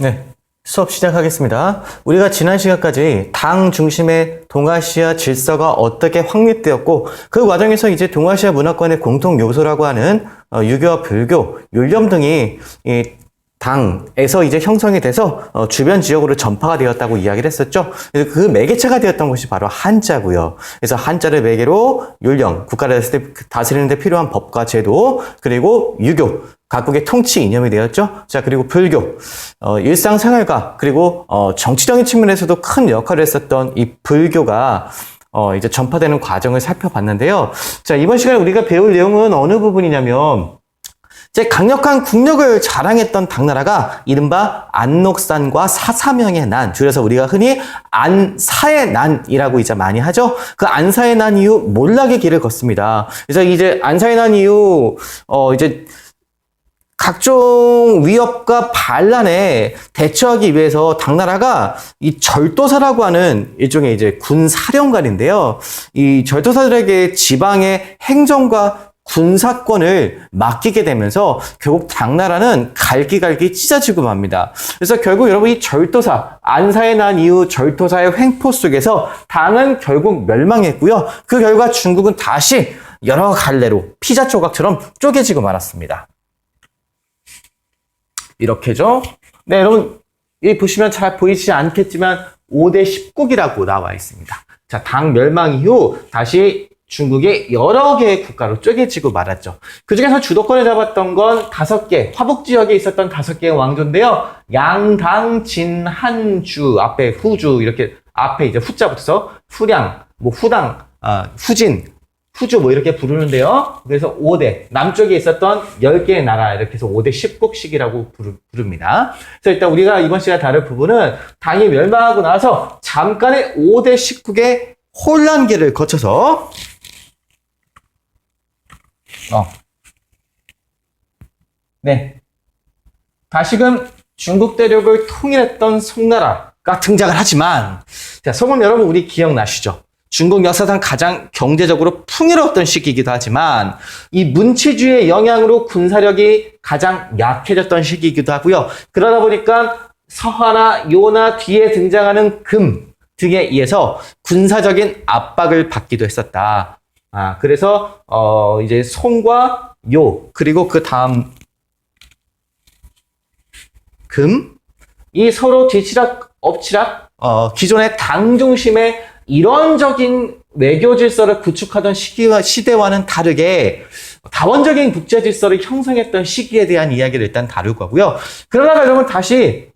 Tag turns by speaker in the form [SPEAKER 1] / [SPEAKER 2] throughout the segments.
[SPEAKER 1] 네, 수업 시작하겠습니다. 우리가 지난 시간까지 당 중심의 동아시아 질서가 어떻게 확립되었고 그 과정에서 이제 동아시아 문화권의 공통 요소라고 하는 유교와 불교, 율령 등이 이 당에서 이제 형성이 돼서 주변 지역으로 전파가 되었다고 이야기를 했었죠. 그래서 그 매개체가 되었던 것이 바로 한자고요. 그래서 한자를 매개로 율령, 국가를 다스리는 데 필요한 법과 제도, 그리고 유교, 각국의 통치 이념이 되었죠. 자, 그리고 불교, 일상생활과 그리고 정치적인 측면에서도 큰 역할을 했었던 이 불교가 이제 전파되는 과정을 살펴봤는데요. 자, 이번 시간에 우리가 배울 내용은 어느 부분이냐면 강력한 국력을 자랑했던 당나라가 이른바 안녹산과 사사명의 난, 줄여서 우리가 흔히 안사의 난이라고 이제 많이 하죠. 그 안사의 난 이후 몰락의 길을 걷습니다. 그래서 이제 안사의 난 이후 이제 각종 위협과 반란에 대처하기 위해서 당나라가 이 절도사라고 하는 일종의 이제 군사령관인데요. 이 절도사들에게 지방의 행정과 군사권을 맡기게 되면서 결국 당나라는 갈기갈기 찢어지고 맙니다. 그래서 결국 여러분 이 절도사, 안사의 난 이후 절도사의 횡포 속에서 당은 결국 멸망했고요. 그 결과 중국은 다시 여러 갈래로 피자 조각처럼 쪼개지고 말았습니다. 이렇게죠. 네, 여러분 여기 보시면 잘 보이지 않겠지만 5대 10국이라고 나와 있습니다. 자, 당 멸망 이후 다시 중국의 여러 개의 국가로 쪼개지고 말았죠. 그 중에서 주도권을 잡았던 건 5개, 화북 지역에 있었던 5개의 왕조인데요. 양당, 진, 한주, 앞에 후주, 이렇게 앞에 이제 후자 붙어서 후량, 뭐 후당, 후진, 후주 뭐 이렇게 부르는데요. 그래서 5대, 남쪽에 있었던 10개의 나라, 이렇게 해서 5대 10국씩이라고 부릅니다. 그래서 일단 우리가 이번 시간에 다룰 부분은 당이 멸망하고 나서 잠깐의 5대 10국의 혼란기를 거쳐서 네, 다시금 중국 대륙을 통일했던 송나라가 등장을 하지만, 자, 송은 여러분 우리 기억나시죠? 중국 역사상 가장 경제적으로 풍요로웠던 시기이기도 하지만 이 문치주의의 영향으로 군사력이 가장 약해졌던 시기이기도 하고요. 그러다 보니까 서하나 요나 뒤에 등장하는 금 등에 의해서 군사적인 압박을 받기도 했었다. 그래서 이제 송과 요, 그리고 그 다음 금, 이 서로 뒤치락 엎치락 기존의 당 중심의 일원적인 외교 질서를 구축하던 시대와는 다르게 다원적인 국제 질서를 형성했던 시기에 대한 이야기를 일단 다룰 거고요. 그러다가 여러분 다시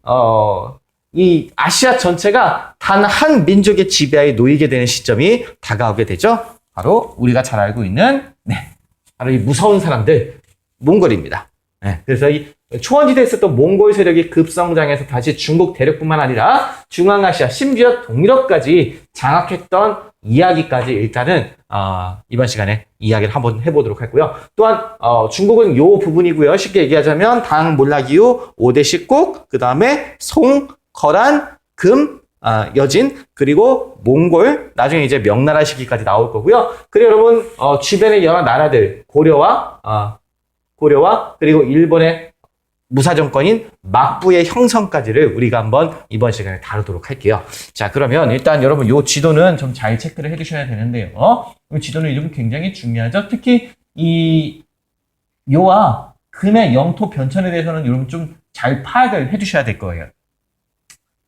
[SPEAKER 1] 이 아시아 전체가 단 한 민족의 지배하에 놓이게 되는 시점이 다가오게 되죠. 바로 우리가 잘 알고 있는 바로 이 무서운 사람들, 몽골입니다. 그래서 이 초원지대에 있었던 몽골 세력이 급성장해서 다시 중국 대륙뿐만 아니라 중앙아시아, 심지어 동유럽까지 장악했던 이야기까지 일단은 이번 시간에 이야기를 한번 해보도록 하고요. 또한 중국은 요 부분이고요. 쉽게 얘기하자면 당 몰락 이후 5대 10국, 그 다음에 송, 거란, 금, 여진, 그리고 몽골, 나중에 이제 명나라 시기까지 나올 거고요. 그리고 여러분 주변의 여러 나라들, 고려와 그리고 일본의 무사정권인 막부의 형성까지를 우리가 한번 이번 시간에 다루도록 할게요. 자, 그러면 일단 여러분 요 지도는 좀 잘 체크를 해주셔야 되는데요. 이 지도는 이름 굉장히 중요하죠. 특히 이 요와 금의 영토 변천에 대해서는 여러분 좀 잘 파악을 해주셔야 될 거예요.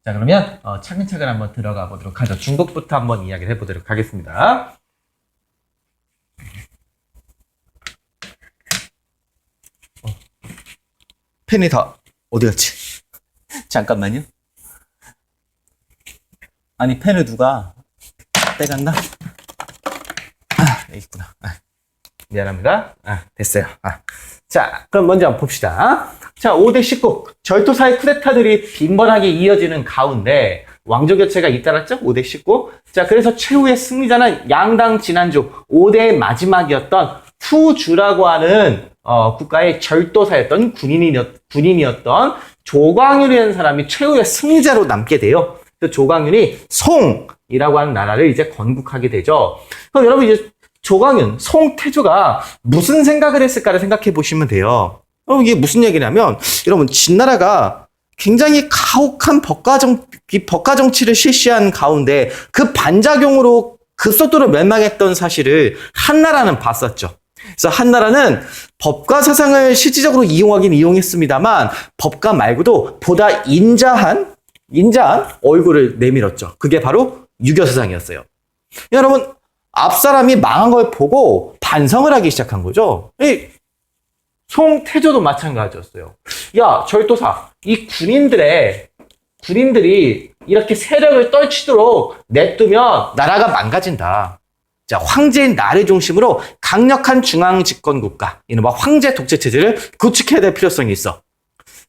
[SPEAKER 1] 자, 그러면 차근차근 한번 들어가 보도록 하죠. 중국부터 한번 이야기를 해보도록 하겠습니다. 펜이 다 어디 갔지? 잠깐만요. 아니, 펜을 누가 빼갔나? 여기 있구나. 미안합니다. 됐어요. 자, 그럼 먼저 한번 봅시다. 자, 5대 10국. 절도사의 쿠데타들이 빈번하게 이어지는 가운데 왕조 교체가 잇따랐죠? 5대 19. 자, 그래서 최후의 승리자는 양당 진한조 5대의 마지막이었던 후주라고 하는 국가의 절도사였던 군인이었던 조광윤이라는 사람이 최후의 승리자로 남게 돼요. 그래서 조광윤이 송이라고 하는 나라를 이제 건국하게 되죠. 그럼 여러분 이제 조광윤, 송태조가 무슨 생각을 했을까를 생각해 보시면 돼요. 이게 무슨 얘기냐면, 여러분 진나라가 굉장히 가혹한 법과 정치를 실시한 가운데 그 반작용으로 급속도로 멸망했던 사실을 한나라는 봤었죠. 그래서 한나라는 법과 사상을 실질적으로 이용하긴 이용했습니다만 법과 말고도 보다 인자한 얼굴을 내밀었죠. 그게 바로 유교사상이었어요. 여러분, 앞사람이 망한 걸 보고 반성을 하기 시작한 거죠. 송태조도 마찬가지였어요. 야, 절도사, 이 군인들이 이렇게 세력을 떨치도록 냅두면 나라가 망가진다. 자, 황제인 나를 중심으로 강력한 중앙 집권 국가, 이른바 황제 독재 체제를 구축해야 될 필요성이 있어.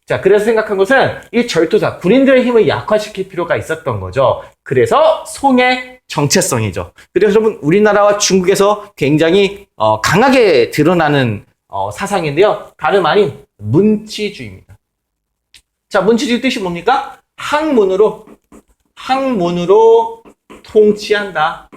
[SPEAKER 1] 자, 그래서 생각한 것은 이 절도사, 군인들의 힘을 약화시킬 필요가 있었던 거죠. 그래서 송의 정체성이죠. 그래서 여러분, 우리나라와 중국에서 굉장히 강하게 드러나는 사상인데요. 다름 아닌 문치주의입니다. 자, 문치주의 뜻이 뭡니까? 학문으로 통치한다.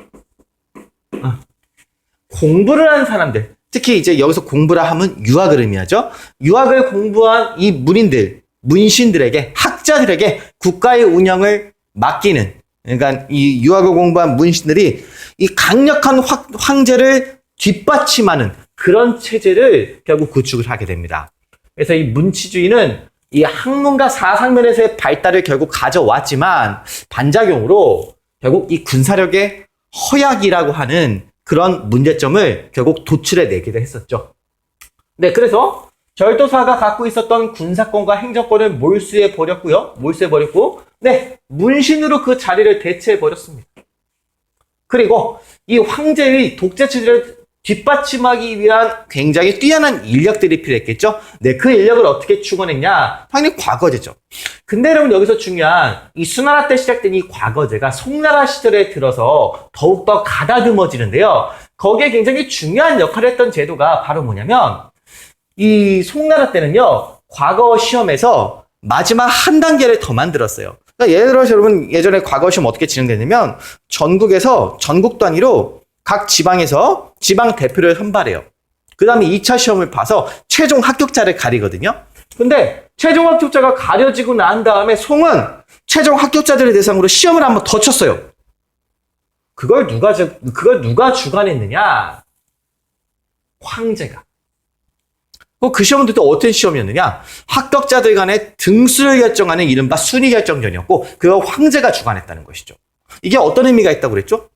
[SPEAKER 1] 공부를 한 사람들, 특히 이제 여기서 공부라 하면 유학을 의미하죠. 유학을 공부한 이 문신들에게, 학자들에게 국가의 운영을 맡기는, 그러니까 이 유학을 공부한 문신들이 이 강력한 황제를 뒷받침하는 그런 체제를 결국 구축을 하게 됩니다. 그래서 이 문치주의는 이 학문과 사상면에서의 발달을 결국 가져왔지만 반작용으로 결국 이 군사력의 허약이라고 하는 그런 문제점을 결국 도출해내기도 했었죠. 네, 그래서 절도사가 갖고 있었던 군사권과 행정권을 몰수해버렸고, 네, 문신으로 그 자리를 대체해버렸습니다. 그리고 이 황제의 독재체제를 뒷받침하기 위한 굉장히 뛰어난 인력들이 필요했겠죠? 네, 그 인력을 어떻게 충원했냐? 당연히 과거제죠. 근데 여러분, 여기서 중요한 이 수나라 때 시작된 이 과거제가 송나라 시절에 들어서 더욱더 가다듬어지는데요. 거기에 굉장히 중요한 역할을 했던 제도가 바로 뭐냐면, 이 송나라 때는요, 과거 시험에서 마지막 한 단계를 더 만들었어요. 그러니까 예를 들어서 여러분, 예전에 과거 시험 어떻게 진행되냐면, 전국 단위로 각 지방에서 지방 대표를 선발해요. 그 다음에 2차 시험을 봐서 최종 합격자를 가리거든요. 근데 최종 합격자가 가려지고 난 다음에 송은 최종 합격자들을 대상으로 시험을 한번 더 쳤어요. 그걸 누가 주관했느냐? 황제가. 그 시험은 또 어떤 시험이었느냐? 합격자들 간의 등수를 결정하는 이른바 순위 결정전이었고, 그걸 황제가 주관했다는 것이죠. 이게 어떤 의미가 있다고 그랬죠?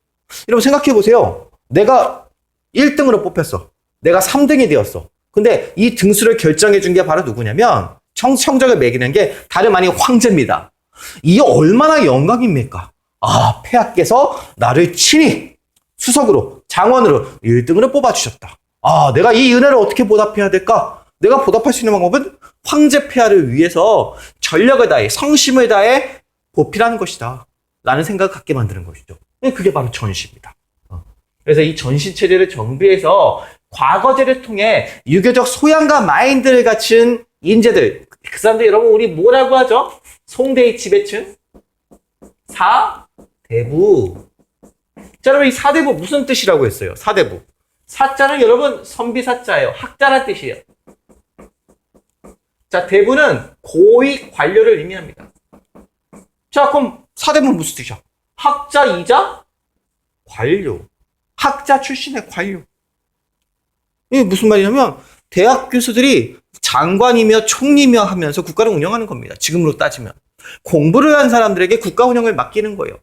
[SPEAKER 1] 여러분 생각해 보세요. 내가 1등으로 뽑혔어. 내가 3등이 되었어. 근데 이 등수를 결정해 준 게 바로 누구냐면 성적을 매기는 게 다름 아닌 황제입니다. 이게 얼마나 영광입니까? 아, 폐하께서 나를 친히 수석으로, 장원으로 1등으로 뽑아주셨다. 아, 내가 이 은혜를 어떻게 보답해야 될까? 내가 보답할 수 있는 방법은 황제 폐하를 위해서 전력을 다해, 성심을 다해 보필하는 것이다. 라는 생각을 갖게 만드는 것이죠. 그게 바로 전시입니다. 그래서 이 전시 체제를 정비해서 과거제를 통해 유교적 소양과 마인드를 갖춘 인재들, 그 사람들 여러분 우리 뭐라고 하죠? 송대의 지배층? 사대부. 자, 여러분 이 사대부 무슨 뜻이라고 했어요? 사대부. 사자는 여러분 선비사자예요. 학자란 뜻이에요. 자, 대부는 고위 관료를 의미합니다. 자, 그럼 사대부는 무슨 뜻이야? 학자이자 관료. 학자 출신의 관료. 이게 무슨 말이냐면 대학 교수들이 장관이며 총리며 하면서 국가를 운영하는 겁니다. 지금으로 따지면. 공부를 한 사람들에게 국가 운영을 맡기는 거예요.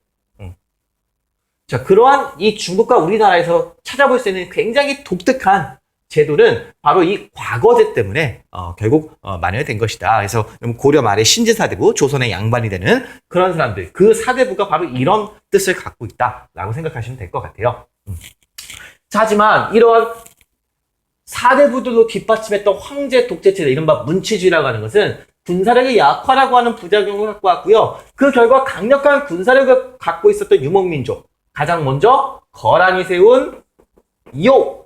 [SPEAKER 1] 자, 그러한 이 중국과 우리나라에서 찾아볼 수 있는 굉장히 독특한 제도는 바로 이 과거제 때문에 결국 만연된 것이다. 그래서 고려 말의 신지사대부, 조선의 양반이 되는 그런 사람들, 그 사대부가 바로 이런 뜻을 갖고 있다라고 생각하시면 될 것 같아요. 자, 하지만 이러한 사대부들로 뒷받침했던 황제 독재체제, 이른바 문치주의라고 하는 것은 군사력의 약화라고 하는 부작용을 갖고 왔고요. 그 결과 강력한 군사력을 갖고 있었던 유목민족, 가장 먼저 거란이 세운 요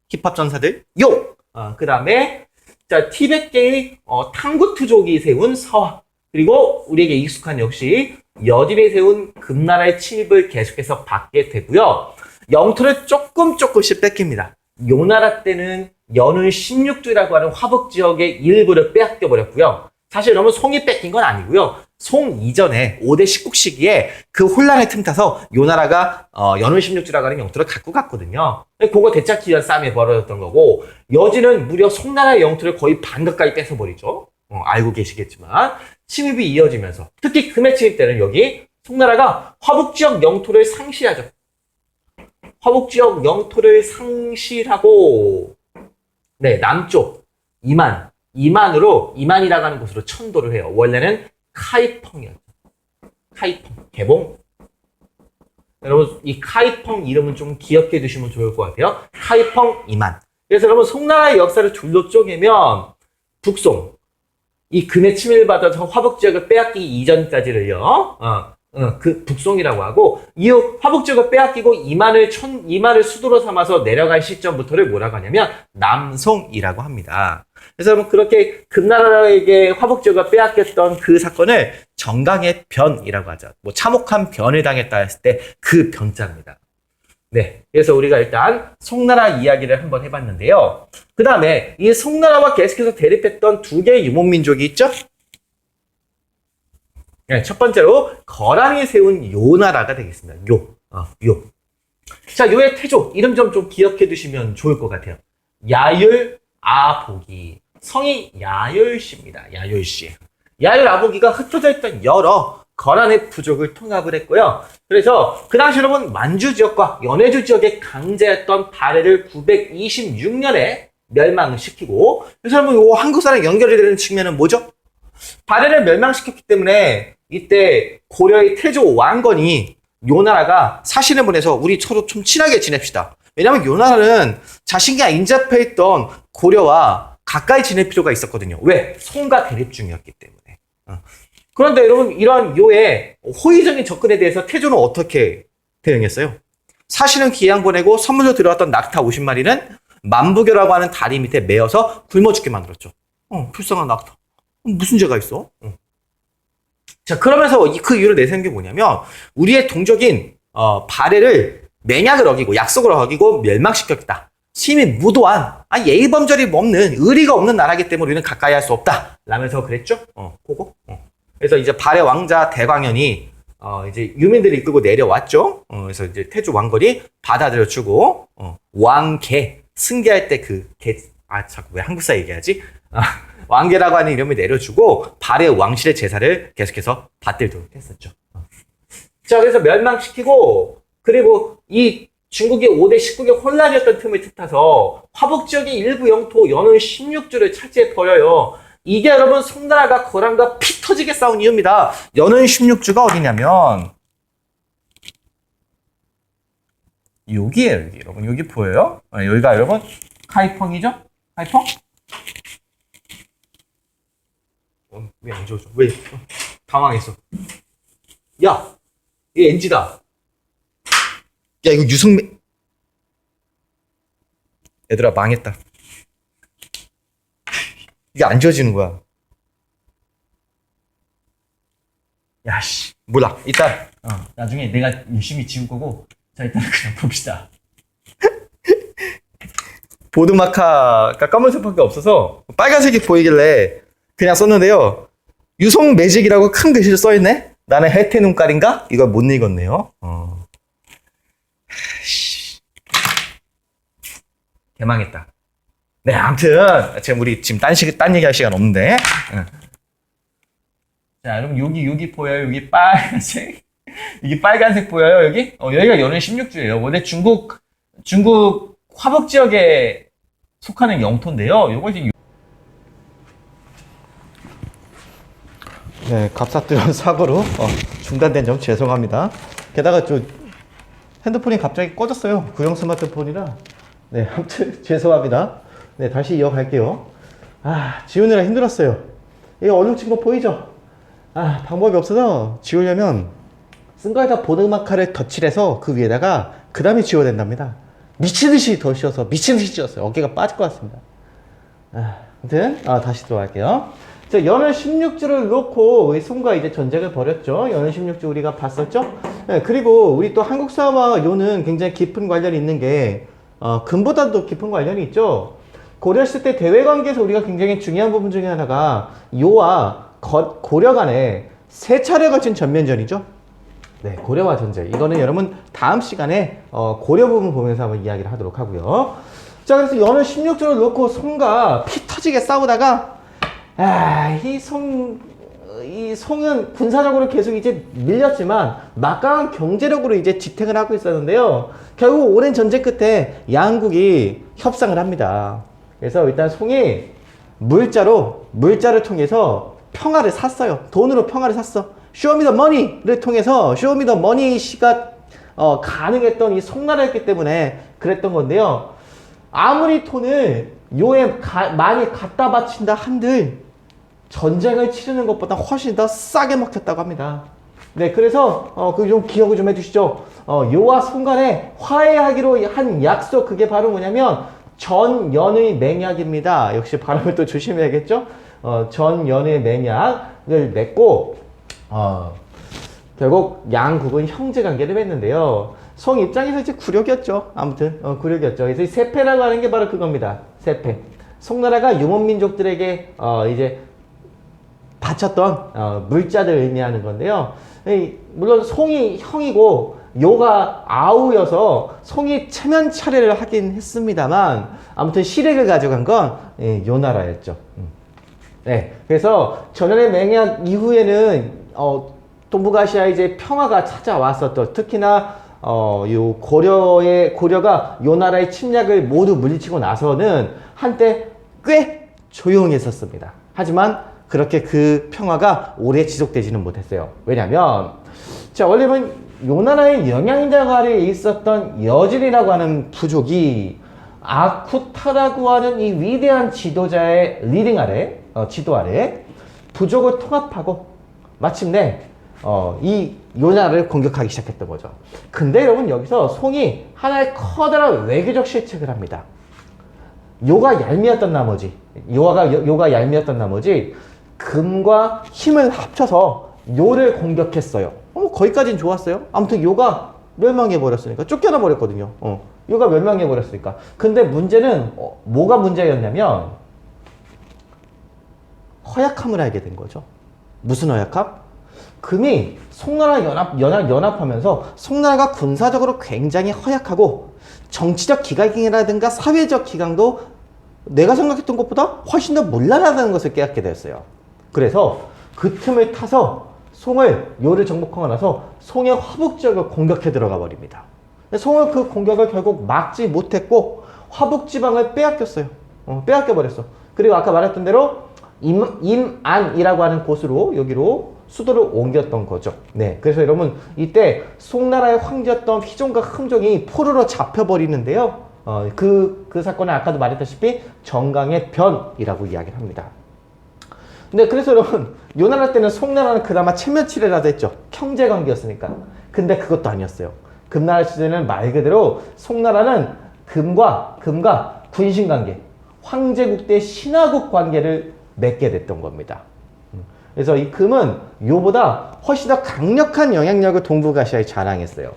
[SPEAKER 1] 힙합 전사들 요, 그 다음에 자 티벳계의 탕구투족이 세운 서화, 그리고 우리에게 익숙한 역시 여진이 세운 금나라의 침입을 계속해서 받게 되고요. 영토를 조금씩 뺏깁니다. 요 나라 때는 연운 16주라고 하는 화북 지역의 일부를 빼앗겨 버렸고요. 사실 여러분 송이 뺏긴 건 아니고요. 송 이전에 5대 19 시기에 그 혼란을 틈타서 요나라가 연운 16주라고 하는 영토를 갖고 갔거든요. 그거 되찾기 위한 싸움이 벌어졌던 거고, 여진은 무려 송나라의 영토를 거의 반 가까이 뺏어버리죠. 알고 계시겠지만 침입이 이어지면서 특히 금해 침입 때는 여기 송나라가 화북지역 영토를 상실하죠. 화북지역 영토를 상실하고, 네, 남쪽 이만이라고 하는 곳으로 천도를 해요. 원래는 카이펑이었죠. 카이펑, 개봉. 여러분, 이 카이펑 이름은 좀 기억해 두시면 좋을 것 같아요. 카이펑, 이만. 그래서 여러분, 송나라의 역사를 둘로 쪼개면 북송, 이 금의 침입을 받아서 화북지역을 빼앗기기 이전까지를요, 그 북송이라고 하고, 이후 화북지역을 빼앗기고 이만을 수도로 삼아서 내려간 시점부터를 뭐라고 하냐면 남송이라고 합니다. 그래서 여러분, 그렇게 금나라에게 화북지역을 빼앗겼던 그 사건을 정강의 변이라고 하죠. 뭐 참혹한 변을 당했다 했을 때 그 변자입니다. 네, 그래서 우리가 일단 송나라 이야기를 한번 해봤는데요. 그 다음에 이 송나라와 계속해서 대립했던 두 개의 유목민족이 있죠? 네, 첫 번째로 거란이 세운 요나라가 되겠습니다. 요. 자, 요의 태조 이름 좀 기억해 두시면 좋을 것 같아요. 야율 아보기. 성이 야율씨입니다. 야율씨. 야율 아보기가 흩어져 있던 여러 거란의 부족을 통합을 했고요. 그래서 그 당시 여러분 만주 지역과 연해주 지역의 강자였던 발해를 926년에 멸망시키고, 그래서 여러분 요 한국사랑 연결이 되는 측면은 뭐죠? 발해를 멸망시켰기 때문에 이때 고려의 태조 왕건이 요나라가 사신을 보내서 우리 서로 좀 친하게 지냅시다. 왜냐하면 요나라는 자신과 인접해 있던 고려와 가까이 지낼 필요가 있었거든요. 왜? 송과 대립 중이었기 때문에. 그런데 여러분, 이러한 요의 호의적인 접근에 대해서 태조는 어떻게 대응했어요? 사신은 기양 보내고 선물로 들어왔던 낙타 50마리는 만부교라고 하는 다리 밑에 매어서 굶어 죽게 만들었죠. 불쌍한 낙타. 무슨 죄가 있어? 자, 그러면서 그 이유를 내세운 게 뭐냐면, 우리의 동족인 발해를 맹약을 어기고 약속을 어기고 멸망시켰다. 심히 무도한 예의범절이 없는 의리가 없는 나라이기 때문에 우리는 가까이 할 수 없다 라면서 그랬죠. 그거. 그래서 이제 발해 왕자 대광현이 이제 유민들을 이끌고 내려왔죠. 그래서 이제 태조 왕건이 받아들여주고 왕계 승계할 때 자꾸 왜 한국사 얘기하지? 왕계라고 하는 이름을 내려주고 발해 왕실의 제사를 계속해서 받들도록 했었죠. 자, 그래서 멸망시키고, 그리고 이 중국이 5대 19개 혼란이었던 틈을 틈타서 화북지역의 일부 영토 연운 16주를 차지해버려요. 이게 여러분 송나라가 거란과 피 터지게 싸운 이유입니다. 연운 16주가 어디냐면 여기에요. 여기 여러분, 여기 보여요? 여기가 여러분 카이펑이죠? 카이펑? 왜 안 지워져? 왜? 당황했어. 야! 이거 NG다. 야, 이거 유승매. 얘들아, 망했다. 이게 안 지워지는 거야. 야, 씨. 몰라. 일단, 나중에 내가 열심히 지울 거고, 자, 일단 그냥 봅시다. 보드마카가 검은색밖에 없어서 빨간색이 보이길래 그냥 썼는데요. 유성 매직이라고 큰 글씨로 써있네? 나는 해태 눈깔인가? 이걸 못 읽었네요. 개망했다. 네, 아무튼 지금 우리 지금 딴 얘기할 시간 없는데. 자, 여러분 여기 보여요? 여기 빨간색. 이게 빨간색 보여요? 여기? 여기가 연운 16주예요. 원래 중국 화북 지역에 속하는 영토인데요. 요거 이제 네, 갑작스러운 사고로 중단된 점 죄송합니다. 게다가 핸드폰이 갑자기 꺼졌어요. 구형 스마트폰이라. 네, 아무튼 죄송합니다. 네, 다시 이어갈게요. 지우느라 힘들었어요. 이거 얼룩진 거 보이죠? 방법이 없어서 지우려면 쓴 거에다 보드마카를 덧칠해서 그 위에다가 그 다음에 지워야 된답니다. 미친듯이 더 씌워서 미친듯이 지웠어요. 어깨가 빠질 것 같습니다. 아무튼 다시 들어갈게요. 자, 연운 16주를 놓고 우리 송과 이제 전쟁을 벌였죠. 연운 16주 우리가 봤었죠. 네, 그리고 우리 또 한국사와 요는 굉장히 깊은 관련이 있는 게 금보다도 깊은 관련이 있죠. 고려시대 때 대외 관계에서 우리가 굉장히 중요한 부분 중에 하나가 요와 고려 간에 세 차례 걸친 전면전이죠. 네, 고려와 전제. 이거는 여러분 다음 시간에 고려 부분 보면서 한번 이야기를 하도록 하고요. 자, 그래서 연을 16조를 놓고 송과 피 터지게 싸우다가 이 송은 군사적으로 계속 이제 밀렸지만 막강한 경제력으로 이제 지탱을 하고 있었는데요. 결국 오랜 전쟁 끝에 양국이 협상을 합니다. 그래서 일단 송이 물자를 통해서 평화를 샀어요. 돈으로 평화를 샀어. 쇼미 더 머니를 통해서 쇼미 더 머니 시가 가능했던 이 송나라였기 때문에 그랬던 건데요. 아무리 돈을 요에 많이 갖다 바친다 한들 전쟁을 치르는 것보다 훨씬 더 싸게 먹혔다고 합니다. 네, 그래서 그 좀 기억을 좀 해주시죠. 요와 송 간에 화해하기로 한 약속, 그게 바로 뭐냐면 전연의 맹약입니다. 역시 발음을 또 조심해야겠죠. 전연의 맹약을 맺고 결국 양국은 형제 관계를 맺는데요. 송 입장에서 이제 굴욕이었죠. 아무튼 굴욕이었죠. 그래서 이 세패라고 하는 게 바로 그겁니다. 세패. 송나라가 유목민족들에게 이제 바쳤던 물자들을 의미하는 건데요. 물론 송이 형이고 요가 아우여서 송이 체면 차례를 하긴 했습니다만 아무튼 시댁을 가져간 건 요 나라였죠. 네, 그래서 전연의 맹약 이후에는 동북아시아 이제 평화가 찾아왔었던, 특히나 요 고려가 요 나라의 침략을 모두 물리치고 나서는 한때 꽤 조용했었습니다. 하지만 그렇게 그 평화가 오래 지속되지는 못했어요. 왜냐면 자, 원래는 요 나라의 영향력 아래에 있었던 여진이라고 하는 부족이 아쿠타라고 하는 이 위대한 지도자의 리딩 아래, 지도 아래 부족을 통합하고 마침내 요 나라를 공격하기 시작했던 거죠. 근데 여러분 여기서 송이 하나의 커다란 외교적 실책을 합니다. 요가 얄미웠던 나머지 금과 힘을 합쳐서 요를 공격했어요. 거기까지는 좋았어요. 아무튼 요가 멸망해버렸으니까, 쫓겨나 버렸거든요. 요가 멸망해버렸으니까. 근데 문제는 뭐가 문제였냐면 허약함을 알게 된 거죠. 무슨 허약함? 금이 송나라 연합하면서 송나라가 군사적으로 굉장히 허약하고 정치적 기강이라든가 사회적 기강도 내가 생각했던 것보다 훨씬 더 문란하다는 것을 깨닫게 되었어요. 그래서 그 틈을 타서 요를 정복하고 나서 송의 화북 지역을 공격해 들어가 버립니다. 송은 그 공격을 결국 막지 못했고 화북 지방을 빼앗겼어요. 빼앗겨 버렸어. 그리고 아까 말했던 대로 임안이라고 하는 곳으로, 여기로 수도를 옮겼던 거죠. 네, 그래서 여러분 이때 송나라의 황제였던 휘종과 흠종이 포로로 잡혀버리는데요. 그 사건은 아까도 말했다시피 정강의 변이라고 이야기를 합니다. 네, 그래서 여러분 요 나라 때는 송나라는 그나마 체면치레라도 했죠. 형제관계였으니까. 근데 그것도 아니었어요. 금나라 시대는 말 그대로 송나라는 금과 군신관계, 황제국 대 신하국 관계를 맺게 됐던 겁니다. 그래서 이 금은 요보다 훨씬 더 강력한 영향력을 동북아시아에 자랑했어요.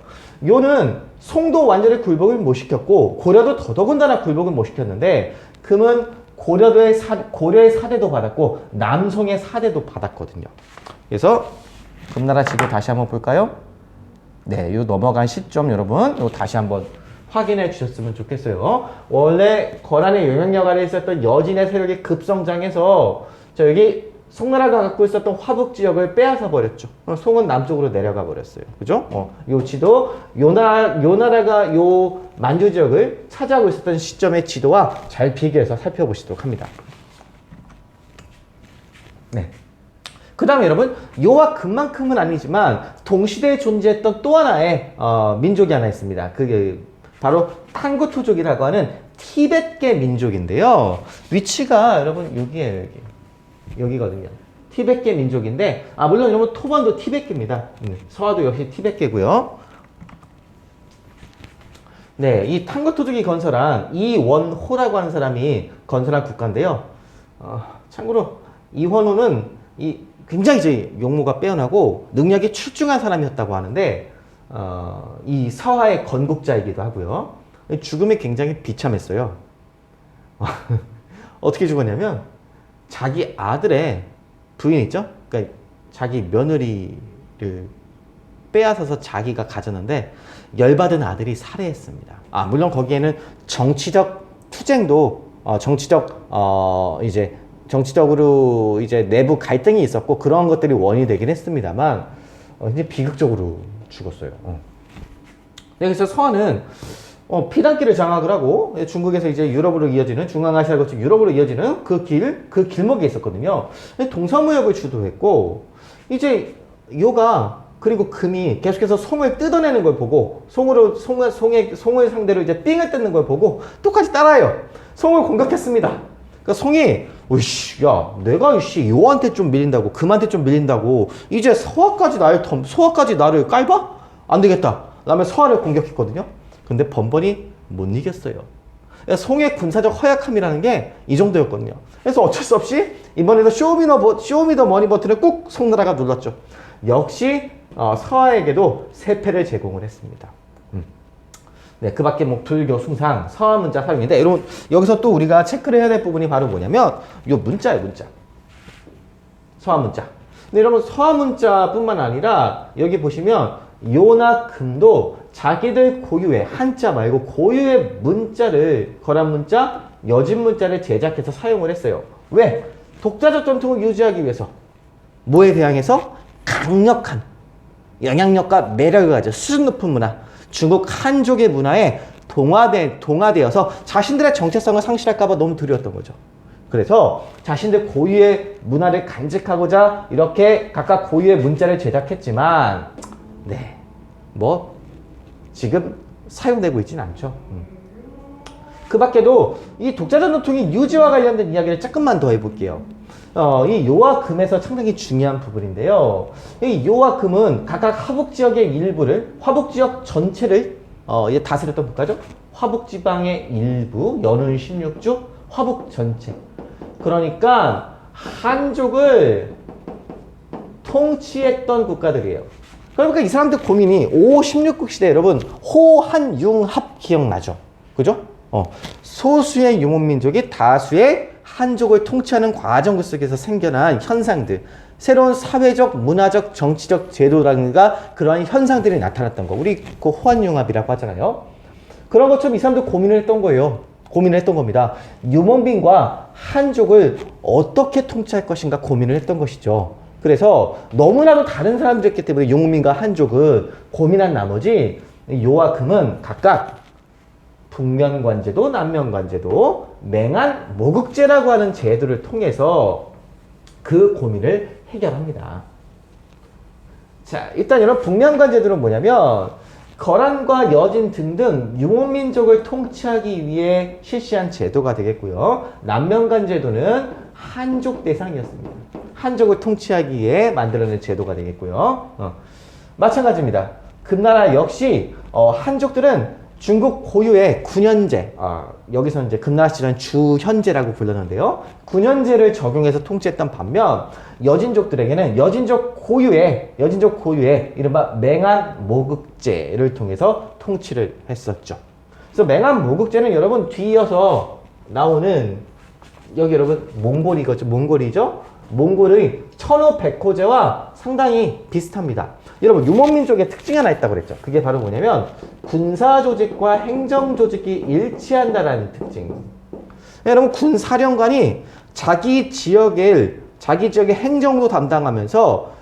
[SPEAKER 1] 요는 송도 완전히 굴복을 못 시켰고 고려도 더더군다나 굴복을 못 시켰는데 금은 고려의 사대도 받았고 남송의 사대도 받았거든요. 그래서 금나라 지도 다시 한번 볼까요? 네, 요 넘어간 시점 여러분 요 다시 한번 확인해 주셨으면 좋겠어요. 원래 거란의 영향력 아래 있었던 여진의 세력이 급성장해서 자, 여기 송나라가 갖고 있었던 화북 지역을 빼앗아 버렸죠. 송은 남쪽으로 내려가 버렸어요. 그죠? 요 지도, 요 나라가 요 만주 지역을 차지하고 있었던 시점의 지도와 잘 비교해서 살펴보시도록 합니다. 네. 그 다음에 여러분, 요와 금만큼은 아니지만 동시대에 존재했던 또 하나의 민족이 하나 있습니다. 그게 바로 탕구토족이라고 하는 티벳계 민족인데요. 위치가 여러분 여기에요, 여기거든요. 티벳계 민족인데, 물론 여러분 토번도 티벳계입니다. 서화도 역시 티벳계고요. 네, 이 탕구토족이 건설한 이원호라고 하는 사람이 건설한 국가인데요. 참고로 이원호는 굉장히 이제 용모가 빼어나고 능력이 출중한 사람이었다고 하는데, 이 서화의 건국자이기도 하고요. 죽음이 굉장히 비참했어요. 어떻게 죽었냐면 자기 아들의 부인 있죠? 그러니까 자기 며느리를 빼앗아서 자기가 가졌는데 열받은 아들이 살해했습니다. 물론 거기에는 정치적 투쟁도 정치적으로 이제 내부 갈등이 있었고 그런 것들이 원인이 되긴 했습니다만 이제 비극적으로 죽었어요. 그래서 서한은 피단길을 장악을 하고 중국에서 이제 유럽으로 이어지는 중앙아시아를 거쳐 유럽으로 이어지는 그 길목에 있었거든요. 동서무역을 주도했고 이제 요가 그리고 금이 계속해서 송을 뜯어내는 걸 보고 송을 상대로 이제 삥을 뜯는 걸 보고 똑같이 따라해요. 송을 공격했습니다. 그러니까 송이 야 내가 요한테 좀 밀린다고 금한테 좀 밀린다고 이제 서화까지 나를 깔봐? 안 되겠다. 라며 서화를 공격했거든요. 근데 번번이 못 이겼어요. 송의 군사적 허약함이라는 게 이 정도였거든요. 그래서 어쩔 수 없이 이번에도 쇼미더머니 버튼을 꾹 송나라가 눌렀죠. 역시 서하에게도 세패를 제공을 했습니다. 네, 그 밖에 뭐 불교, 숭상, 서하 문자 사용인데 여러분 여기서 또 우리가 체크를 해야 될 부분이 바로 뭐냐면 요 문자예요, 문자. 서하 문자. 근데 여러분 서하 문자뿐만 아니라 여기 보시면 요나 금도 자기들 고유의 한자 말고 고유의 문자를 거란 문자, 여진 문자를 제작해서 사용을 했어요. 왜? 독자적 전통을 유지하기 위해서. 뭐에 대항해서? 강력한 영향력과 매력을 가진 수준 높은 문화, 중국 한족의 문화에 동화되어서 자신들의 정체성을 상실할까봐 너무 두려웠던 거죠. 그래서 자신들 고유의 문화를 간직하고자 이렇게 각각 고유의 문자를 제작했지만 지금 사용되고 있지는 않죠. 그 밖에도 이 독자적 전통의 유지와 관련된 이야기를 조금만 더 해볼게요. 이 요와 금에서 상당히 중요한 부분인데요. 이 요와 금은 각각 화북지역의 일부를, 화북지역 전체를 다스렸던 국가죠. 화북지방의 일부, 연운 16주, 화북 전체. 그러니까 한족을 통치했던 국가들이에요. 그러니까 이 사람들 고민이 5, 16국 시대 여러분 호한융합 기억나죠? 그죠? 소수의 유목민족이 다수의 한족을 통치하는 과정 속에서 생겨난 현상들, 새로운 사회적, 문화적, 정치적 제도라든가 그러한 현상들이 나타났던 거. 우리 그 호한융합이라고 하잖아요. 그런 것처럼 이 사람들 고민을 했던 거예요. 고민을 했던 겁니다. 유목민과 한족을 어떻게 통치할 것인가 고민을 했던 것이죠. 그래서 너무나도 다른 사람들이었기 때문에 유목민과 한족은 고민한 나머지 요와 금은 각각 북면관제도 남면관제도 맹한 모국제라고 하는 제도를 통해서 그 고민을 해결합니다. 자, 일단 여러분 북면관제도는 뭐냐면 거란과 여진 등등 유목민족을 통치하기 위해 실시한 제도가 되겠고요. 남면관제도는 한족 대상이었습니다. 한족을 통치하기 위해 만들어낸 제도가 되겠고요. 마찬가지입니다. 금나라 역시 한족들은 중국 고유의 군현제, 여기서 이제 금나라 시절은 주현제라고 불렀는데요. 군현제를 적용해서 통치했던 반면 여진족들에게는 여진족 고유의 이른바 맹한 모국제를 통해서 통치를 했었죠. 그래서 맹한 모국제는 여러분 뒤이어서 나오는 여기 여러분 몽골이죠. 몽골의 천호백호제와 상당히 비슷합니다. 여러분 유목민족의 특징이 하나 있다고 그랬죠. 그게 바로 뭐냐면 군사조직과 행정조직이 일치한다라는 특징. 여러분 군사령관이 자기 지역의 행정도 담당하면서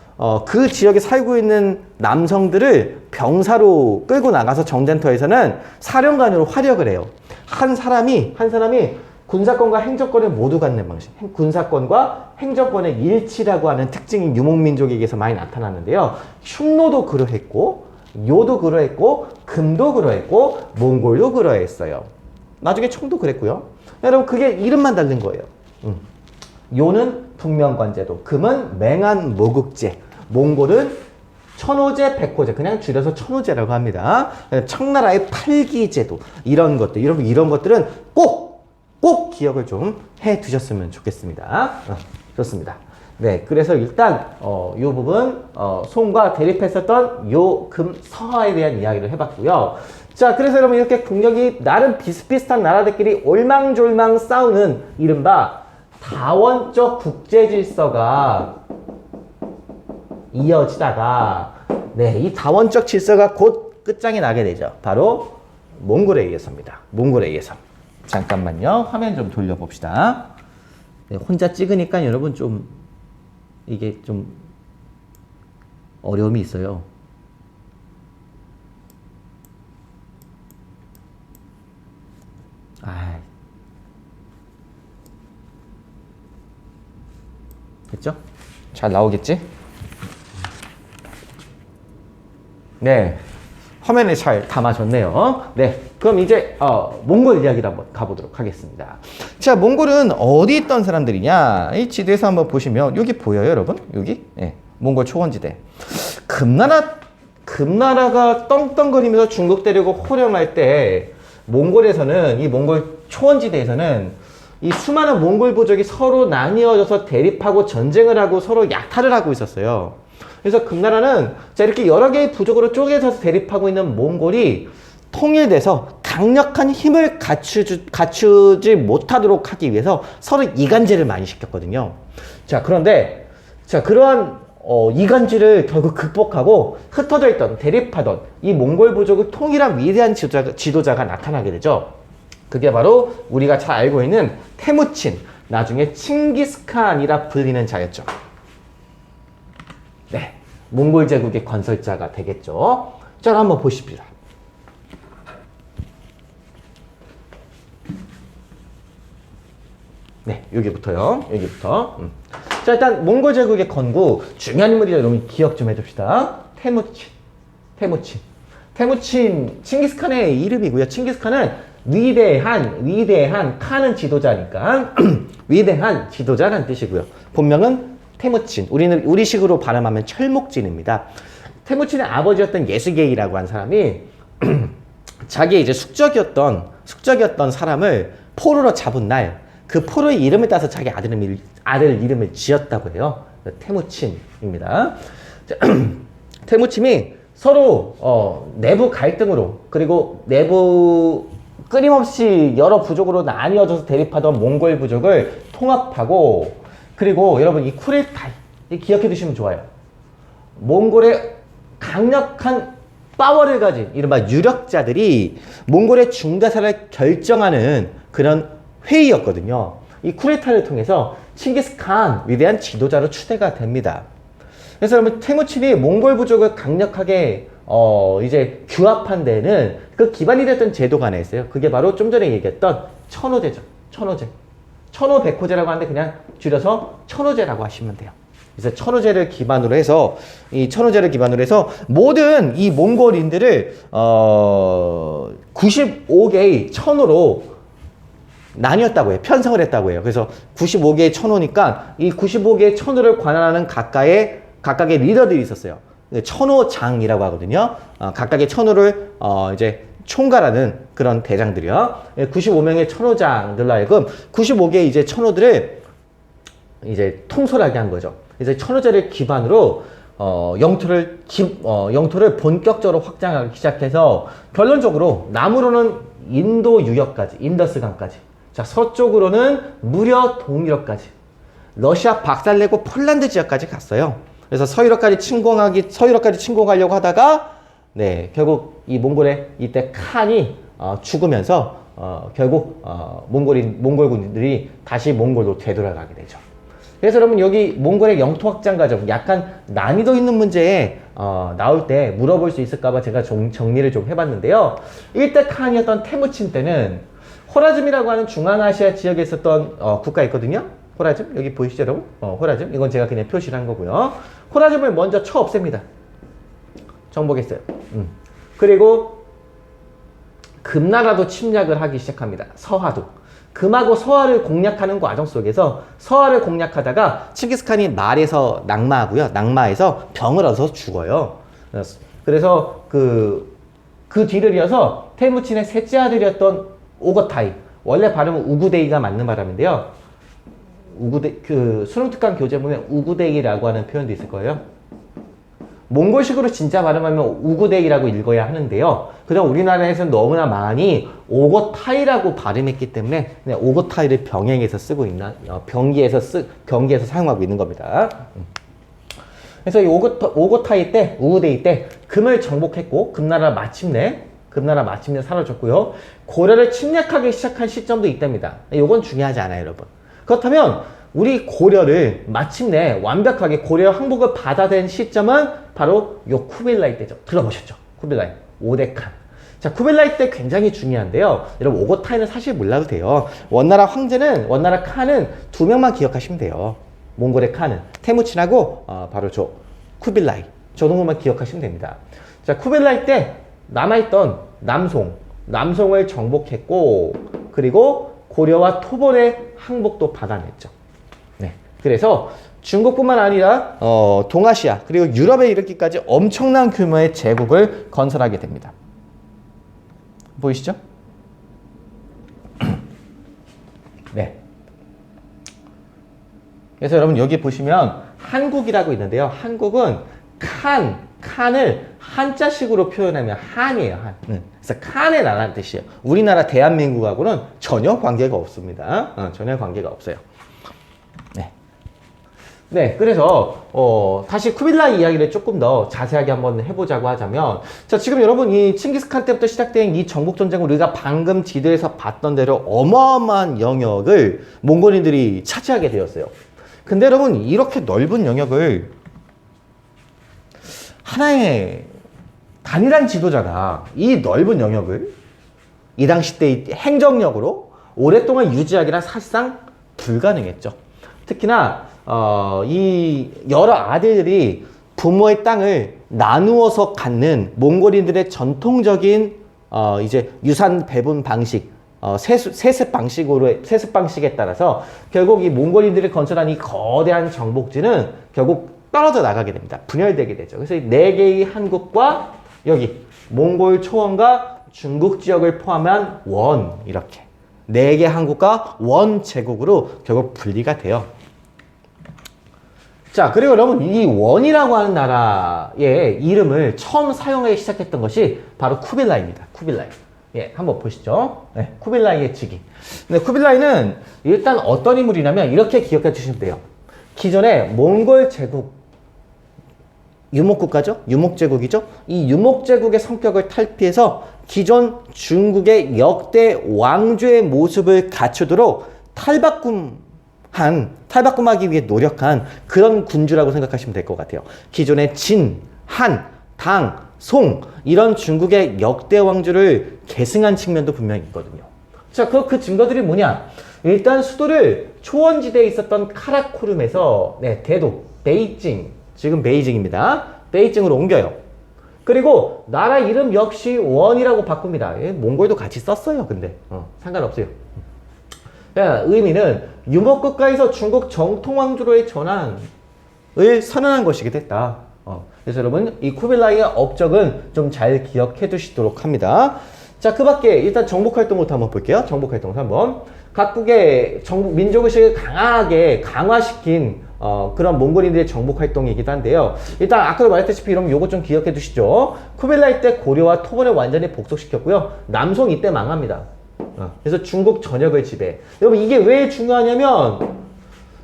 [SPEAKER 1] 그 지역에 살고 있는 남성들을 병사로 끌고 나가서 전쟁터에서는 사령관으로 활약을 해요. 한 사람이 군사권과 행정권을 모두 갖는 방식. 군사권과 행정권의 일치라고 하는 특징이 유목민족에게서 많이 나타났는데요. 흉노도 그러했고, 요도 그러했고, 금도 그러했고, 몽골도 그러했어요. 나중에 청도 그랬고요. 여러분 그게 이름만 다른 거예요. 요는 북면관제도, 금은 맹한 모국제, 몽골은 천호제, 백호제, 그냥 줄여서 천호제라고 합니다. 청나라의 팔기제도, 이런 것들, 여러분 이런 것들은 꼭 기억을 좀 해 두셨으면 좋겠습니다. 좋습니다. 네, 그래서 일단 이 부분 송과 대립했었던 요 금 서하에 대한 이야기를 해봤고요. 자, 그래서 여러분 이렇게 국력이 나름 비슷비슷한 나라들끼리 올망졸망 싸우는 이른바 다원적 국제 질서가 이어지다가 네, 이 다원적 질서가 곧 끝장이 나게 되죠. 바로 몽골에 의해서입니다. 몽골에 의해서. 잠깐만요. 화면 좀 돌려봅시다. 네, 혼자 찍으니까 여러분 좀 이게 좀 어려움이 있어요. 됐죠? 잘 나오겠지? 네. 화면에 잘 담아졌네요. 네. 그럼 이제, 몽골 이야기를 한번 가보도록 하겠습니다. 자, 몽골은 어디 있던 사람들이냐? 이 지도에서 한번 보시면, 여기 보여요, 여러분? 여기? 네. 몽골 초원지대. 금나라가 떵떵거리면서 중국 때리고 호령할 때, 몽골에서는, 이 몽골 초원지대에서는 이 수많은 몽골 부족이 서로 나뉘어져서 대립하고 전쟁을 하고 서로 약탈을 하고 있었어요. 그래서 금나라는 자 이렇게 여러 개의 부족으로 쪼개져서 대립하고 있는 몽골이 통일돼서 강력한 힘을 갖추지 못하도록 하기 위해서 서로 이간질을 많이 시켰거든요. 자, 그런데 자 그러한 이간질을 결국 극복하고 흩어져 있던 대립하던 이 몽골 부족을 통일한 위대한 지도자가 나타나게 되죠. 그게 바로 우리가 잘 알고 있는 테무친, 나중에 칭기스칸이라 불리는 자였죠. 네, 몽골 제국의 건설자가 되겠죠. 자, 한번 보십시오. 네, 여기부터요. 여기부터. 자, 일단 몽골 제국의 건국 중요한 인물이죠. 여러분 기억 좀 해둡시다. 테무친, 칭기스칸의 이름이고요. 칭기스칸은 위대한 칸은 지도자니까 위대한 지도자라는 뜻이고요. 본명은 테무친. 우리식으로 발음하면 철목진입니다. 테무친의 아버지였던 예스게이라고 한 사람이 자기의 이제 숙적이었던 사람을 포로로 잡은 날 그 포로의 이름을 따서 자기 아들 이름을 지었다고 해요. 테무친입니다. 테무친이 서로 내부 갈등으로 그리고 내부 끊임없이 여러 부족으로 나뉘어져서 대립하던 몽골 부족을 통합하고 그리고 여러분 이 쿠레타이 기억해 두시면 좋아요. 몽골의 강력한 파워를 가진 이른바 유력자들이 몽골의 중대사를 결정하는 그런 회의였거든요. 이 쿠데타를 통해서 칭기스칸 위대한 지도자로 추대가 됩니다. 그래서 여러분 테무친이 몽골 부족을 강력하게 이제 규합한 데는 그 기반이 됐던 제도가 하나 있어요. 그게 바로 좀 전에 얘기했던 천호제죠. 천호백호제라고 하는데 그냥 줄여서 천호제라고 하시면 돼요. 그래서 천호제를 기반으로 해서 모든 이 몽골인들을 95개의 천호로 나뉘었다고 해요. 편성을 했다고 해요. 그래서 95개의 천호니까 이 95개의 천호를 관할하는 각각의 리더들이 있었어요. 천호장이라고 하거든요. 각각의 천호를 이제 총괄하는 그런 대장들이요. 95명의 천호장들로 하여금 95개의 이제 천호들을 이제 통솔하게 한 거죠. 이제 천호제를 기반으로 영토를 본격적으로 확장하기 시작해서 결론적으로 남으로는 인도 유역까지, 인더스강까지, 자 서쪽으로는 무려 동유럽까지, 러시아 박살내고 폴란드 지역까지 갔어요. 그래서 서유럽까지 침공하려고 하다가 네 결국 이 몽골의 이때 칸이 죽으면서 결국 몽골군들이 다시 몽골로 되돌아가게 되죠. 그래서 여러분 여기 몽골의 영토 확장 과정 약간 난이도 있는 문제에 나올 때 물어볼 수 있을까봐 제가 정리를 좀 해봤는데요. 일대 칸이었던 테무친 때는 호라즘이라고 하는 중앙아시아 지역에 있었던 국가 있거든요. 호라즘 여기 보이시죠 여러분? 호라즘 이건 제가 그냥 표시를 한 거고요. 호라즘을 먼저 쳐 없앱니다. 정복했어요. 그리고 금나라도 침략을 하기 시작합니다. 서하도. 금하고 서하를 공략하는 과정 속에서 서하를 공략하다가 칭기스칸이 말에서 낙마하고요. 낙마해서 병을 얻어서 죽어요. 그래서 그 뒤를 이어서 테무친의 셋째 아들이었던 오거타이, 원래 발음은 우구데이가 맞는 발음인데요. 수능특강 교재 보면 우구데이라고 하는 표현도 있을 거예요. 몽골식으로 진짜 발음하면 우구데이라고 읽어야 하는데요. 그냥 우리나라에서는 너무나 많이 오고타이라고 발음했기 때문에 그냥 오고타이를 병행해서 쓰고 있는, 병기에서 사용하고 있는 겁니다. 그래서 이 오고타이 때, 우구데이 때 금을 정복했고 금나라 마침내 사라졌고요. 고려를 침략하기 시작한 시점도 있답니다. 이건 중요하지 않아요, 여러분. 그렇다면 우리 고려를 마침내 완벽하게 고려 항복을 받아낸 시점은 바로 요 쿠빌라이 때죠. 들어보셨죠? 쿠빌라이 5대 칸. 자, 쿠빌라이 때 굉장히 중요한데요. 여러분 오고타이는 사실 몰라도 돼요. 원나라 칸은 2명만 기억하시면 돼요. 몽골의 칸은 테무친하고 바로 저 쿠빌라이, 저 정도만 기억하시면 됩니다. 자, 쿠빌라이 때 남아있던 남송을 정복했고, 그리고 고려와 토벌의 항복도 받아냈죠. 네. 그래서 중국뿐만 아니라 동아시아 그리고 유럽에 이르기까지 엄청난 규모의 제국을 건설하게 됩니다. 보이시죠? 네. 그래서 여러분 여기 보시면 한국이라고 있는데요. 한국은 칸을 한자식으로 표현하면 한이에요. 한. 그래서 칸의 나라는 뜻이에요. 우리나라 대한민국하고는 전혀 관계가 없습니다. 전혀 관계가 없어요. 네. 네, 그래서 다시 쿠빌라이 이야기를 조금 더 자세하게 한번 해보자고 하자면, 자, 지금 여러분 이 칭기스칸 때부터 시작된 이 정복전쟁을 우리가 방금 지도에서 봤던 대로 어마어마한 영역을 몽골인들이 차지하게 되었어요. 근데 여러분 이렇게 넓은 영역을 하나의 단일한 지도자가 이 넓은 영역을 이 당시 때 행정력으로 오랫동안 유지하기란 사실상 불가능했죠. 특히나 이 여러 아들들이 부모의 땅을 나누어서 갖는 몽골인들의 전통적인 이제 유산 배분 방식, 세습 방식에 따라서 결국 이 몽골인들이 건설한 이 거대한 정복지는 결국 떨어져 나가게 됩니다. 분열되게 되죠. 그래서 이 4개의 한국과 여기 몽골 초원과 중국 지역을 포함한 원, 이렇게 4개 한국과 원 제국으로 결국 분리가 돼요. 자, 그리고 여러분 이 원이라고 하는 나라의 이름을 처음 사용하기 시작했던 것이 바로 쿠빌라이입니다. 쿠빌라이. 예, 한번 보시죠. 네, 쿠빌라이의 즉위. 네, 쿠빌라이는 일단 어떤 인물이냐면 이렇게 기억해 주시면 돼요. 기존의 몽골 제국, 유목국가죠? 유목제국이죠? 이 유목제국의 성격을 탈피해서 기존 중국의 역대 왕조의 모습을 갖추도록 탈바꿈하기 위해 노력한 그런 군주라고 생각하시면 될 것 같아요. 기존의 진, 한, 당, 송 이런 중국의 역대 왕조를 계승한 측면도 분명히 있거든요. 자, 그 증거들이 뭐냐? 일단 수도를 초원지대에 있었던 카라코룸에서 대도, 베이징, 지금 베이징입니다. 베이징으로 옮겨요. 그리고 나라 이름 역시 원이라고 바꿉니다. 몽골도 같이 썼어요. 근데 상관없어요. 의미는 유목국가에서 중국 정통왕조로의 전환을 선언한 것이기도 했다. 그래서 여러분 이 쿠빌라이의 업적은 좀 잘 기억해 두시도록 합니다. 자, 그 밖에 일단 정복활동부터 한번 볼게요. 정복활동 한번. 각국의 민족의식을 강하게 강화시킨 그런 몽골인들의 정복활동이기도 한데요. 일단 아까도 말했다시피 여러분 요거 좀 기억해 두시죠. 쿠빌라이 때 고려와 토벌을 완전히 복속시켰고요. 남송 이때 망합니다. 그래서 중국 전역을 지배. 여러분 이게 왜 중요하냐면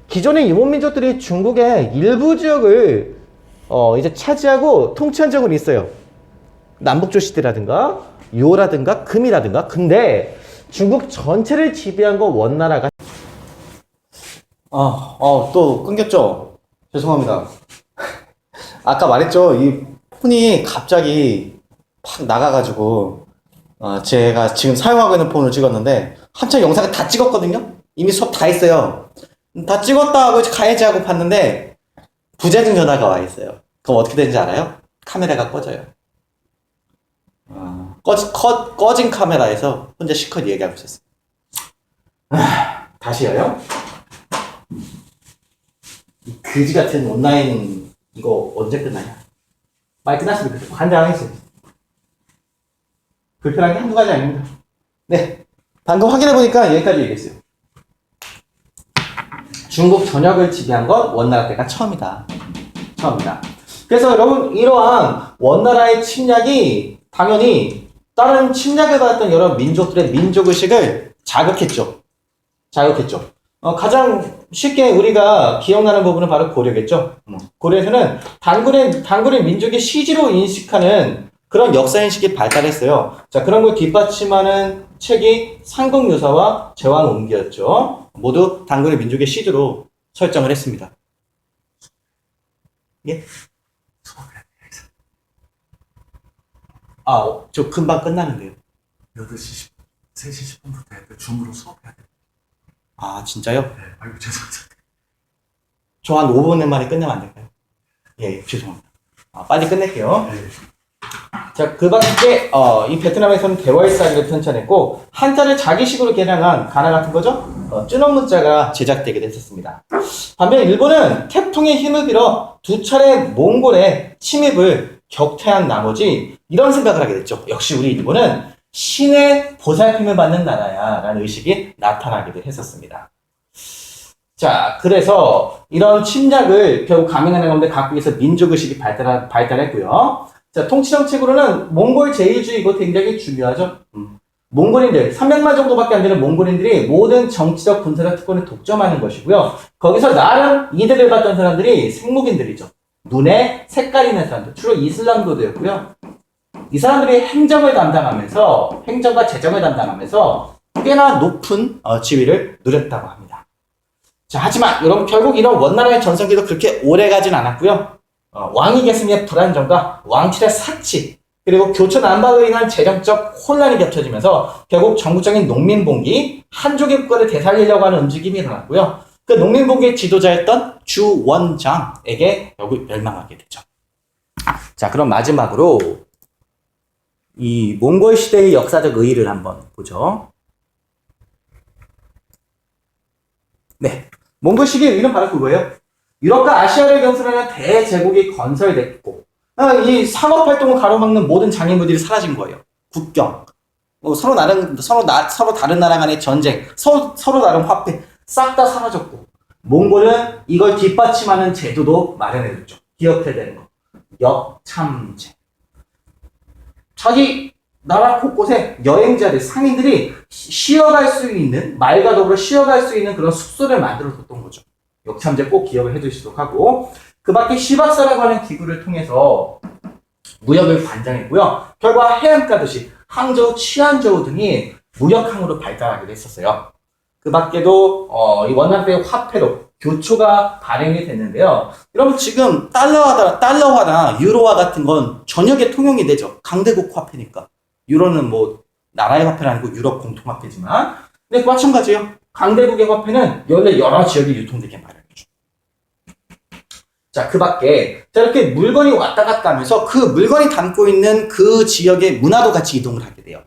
[SPEAKER 1] 기존의 유목민족들이 중국의 일부 지역을 이제 차지하고 통치한 적은 있어요. 남북조 시대라든가 요라든가 금이라든가. 근데 중국 전체를 지배한 건 원나라가. 또 끊겼죠? 죄송합니다. 아까 말했죠? 이 폰이 갑자기 팍 나가가지고 제가 지금 사용하고 있는 폰을 찍었는데 한참 영상을 다 찍었거든요? 이미 수업 다 했어요. 다 찍었다 하고 가야지 하고 봤는데 부재중 전화가 와 있어요. 그럼 어떻게 되는지 알아요? 카메라가 꺼져요. 꺼진 카메라에서 혼자 실컷 얘기하고 있었어요. 다시요? 그지 같은 온라인 이거 언제 끝나냐? 많이 끝났습니다. 환장하겠어요. 불편한 게 한두 가지 아닙니다. 네, 방금 확인해보니까 여기까지 얘기했어요. 중국 전역을 지배한 건 원나라 때가 처음이다. 그래서 여러분 이러한 원나라의 침략이 당연히 다른 침략을 받았던 여러 민족들의 민족의식을 자극했죠. 가장 쉽게 우리가 기억나는 부분은 바로 고려겠죠. 고려에서는 단군의 민족의 시지로 인식하는 그런 역사인식이 발달했어요. 자, 그런 걸 뒷받침하는 책이 삼국유사와 제왕옹기였죠. 모두 단군의 민족의 시주로 설정을 했습니다. 예? 저 금방 끝나는데요.
[SPEAKER 2] 8시 10분, 3시 10분부터 줌으로 수업해야 돼요.
[SPEAKER 1] 아, 진짜요?
[SPEAKER 2] 네, 아이고, 죄송합니다.
[SPEAKER 1] 저 한 5분 만에 끝내면 안 될까요? 예, 죄송합니다. 빨리 끝낼게요.
[SPEAKER 2] 네.
[SPEAKER 1] 자, 그 밖에, 이 베트남에서는 대월사기를 편찬했고, 한자를 자기식으로 개량한 가나 같은 거죠? 쯔넘 문자가 제작되기도 했었습니다. 반면 일본은 태풍의 힘을 빌어 두 차례 몽골의 침입을 격퇴한 나머지 이런 생각을 하게 됐죠. 역시 우리 일본은 신의 보살핌을 받는 나라야 라는 의식이 나타나기도 했었습니다. 자, 그래서 이런 침략을 결국 감행하는 가운데 각국에서 민족의식이 발달했고요. 자, 통치정책으로는 몽골 제일주의 이거 굉장히 중요하죠. 몽골인들, 300만 정도밖에 안 되는 몽골인들이 모든 정치적 군사적 특권을 독점하는 것이고요. 거기서 나름 이득을 봤던 사람들이 생목인들이죠. 눈에 색깔 있는 사람들, 주로 이슬람교도였고요. 이 사람들이 행정과 재정을 담당하면서 꽤나 높은 지위를 누렸다고 합니다. 자, 하지만 여러분 결국 이런 원나라의 전성기도 그렇게 오래 가진 않았고요. 왕위 계승의 불안정과 왕실의 사치, 그리고 교촌 안박으로 인한 재정적 혼란이 겹쳐지면서 결국 전국적인 농민봉기, 한족의 국가를 되살리려고 하는 움직임이 일어났고요. 그 농민봉기의 지도자였던 주원장에게 결국 멸망하게 되죠. 자, 그럼 마지막으로 이 몽골 시대의 역사적 의의를 한번 보죠. 네, 몽골 시기의 의의는 바로 그거예요. 유럽과 아시아를 경선하는 대제국이 건설됐고, 이 상업활동을 가로막는 모든 장애물들이 사라진 거예요. 국경, 서로 다른 나라 간의 전쟁, 서로 다른 화폐, 싹 다 사라졌고, 몽골은 이걸 뒷받침하는 제도도 마련해줬죠. 기업화되는 거. 역참제. 자기 나라 곳곳에 여행자들, 상인들이 쉬어갈 수 있는, 말과 더불어 쉬어갈 수 있는 그런 숙소를 만들어뒀던 거죠. 역참제 꼭 기억을 해두시도록 하고, 그 밖에 시박사라고 하는 기구를 통해서 무역을 관장했고요. 결과 해안가 도시, 항저우, 치안저우 등이 무역항으로 발달하기도 했었어요. 그 밖에도 이 원나라의 화폐로 교초가 발행이 됐는데요. 여러분 지금 달러화나 유로화 같은 건 전역에 통용이 되죠. 강대국 화폐니까. 유로는 뭐 나라의 화폐는 아니고 유럽 공통화폐지만, 근데 마찬가지예요. 강대국의 화폐는 원래 여러 지역에 유통되게 마련이죠. 자, 그 밖에 이렇게 물건이 왔다 갔다 하면서 그 물건이 담고 있는 그 지역의 문화도 같이 이동을 하게 돼요.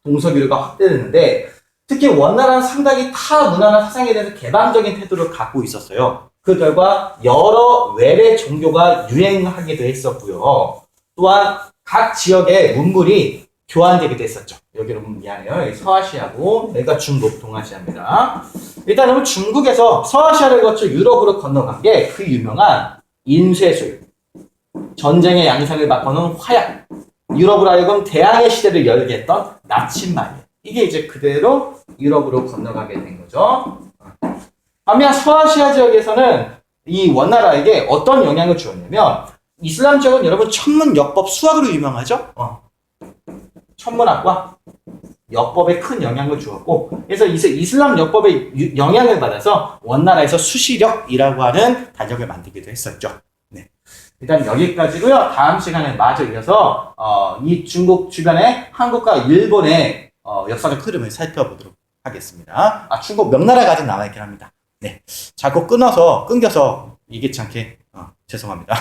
[SPEAKER 1] 동서교류가 확대되는데, 특히 원나라는 상당히 타 문화나 사상에 대해서 개방적인 태도를 갖고 있었어요. 그 결과 여러 외래 종교가 유행하기도 했었고요. 또한 각 지역의 문물이 교환되기도 했었죠. 여기는 미안해요. 서아시아고 여기가 중국, 동아시아입니다. 일단 여러분 중국에서 서아시아를 거쳐 유럽으로 건너간 게 그 유명한 인쇄술, 전쟁의 양상을 바꿔놓은 화약, 유럽으로 하여금 대항해 시대를 열게 했던 나침반이에요. 이게 이제 그대로 유럽으로 건너가게 된 거죠. 반면 서아시아 지역에서는 이 원나라에게 어떤 영향을 주었냐면, 이슬람 지역은 여러분 천문, 역법, 수학으로 유명하죠? 천문학과 역법에 큰 영향을 주었고, 그래서 이슬람 역법의 영향을 받아서 원나라에서 수시력이라고 하는 단역을 만들기도 했었죠. 네. 일단 여기까지고요. 다음 시간에 마저 이어서 이 중국 주변의 한국과 일본의 역사적 흐름을 살펴보도록 하겠습니다. 중국 명나라가 아직 남아있긴 합니다. 네. 자꾸 끊겨서 얘기치 않게 죄송합니다.